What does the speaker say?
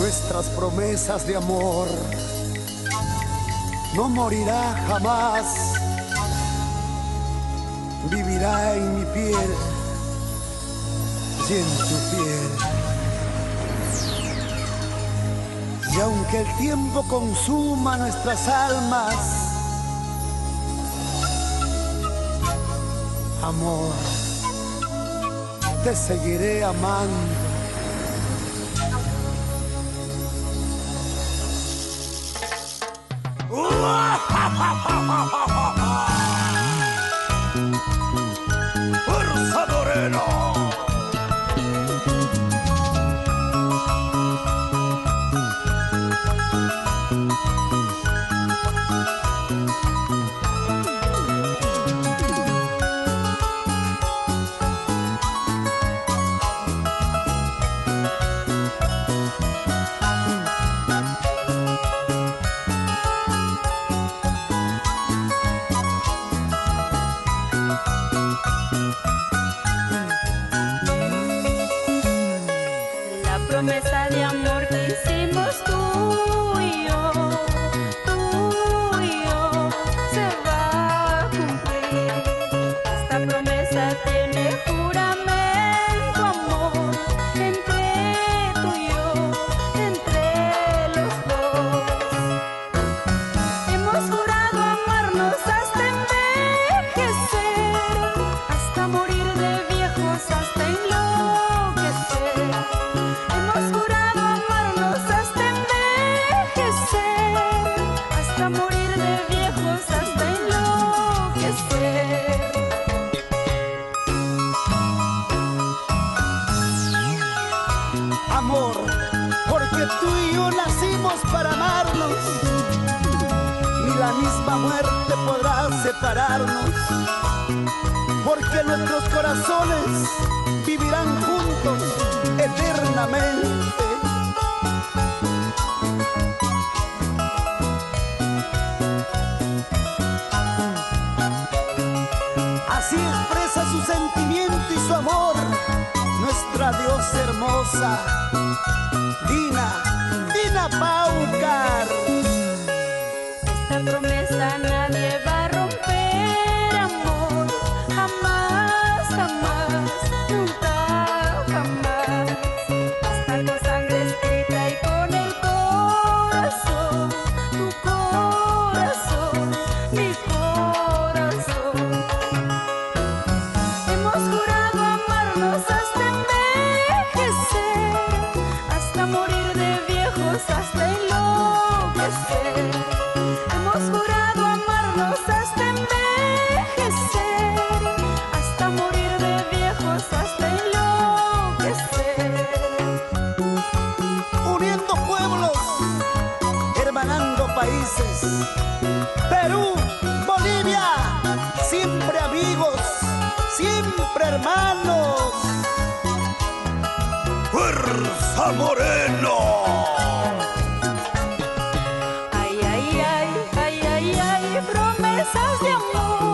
nuestras promesas de amor no morirá jamás, vivirá en mi piel y en tu piel. Y aunque el tiempo consuma nuestras almas, amor, te seguiré amando. ¡Fuerza Moreno! La promesa de amor que hicimos tú y yo se va a cumplir. Esta promesa tiene juramento, amor, entre tú y yo, entre los dos. Hemos jurado amarnos hasta envejecer, hasta morir de viejos, hasta enloquecer. Hemos jurado amarnos hasta envejecer, hasta morir de viejos, hasta enloquecer. Amor, porque tú y yo nacimos para amarnos, ni la misma muerte podrá separarnos, porque nuestros corazones vivirán juntos eternamente. Así expresa su sentimiento y su amor nuestra diosa hermosa, Dina Paucar. Esta promesa nadie va a romper, amor, jamás, jamás, nunca, jamás. Hasta con sangre escrita y con el corazón, tu corazón, mi corazón. Hemos jurado amarnos hasta envejecer, hasta morir de viejos, hasta enloquecer. Hemos jurado amarnos hasta envejecer, hasta morir de viejos, hasta enloquecer. Uniendo pueblos, hermanando países. Perú, Bolivia, siempre amigos, siempre hermanos. ¡Fuerza Moreno! Ay, ay, ay, ay, ay, ay, promesas de amor.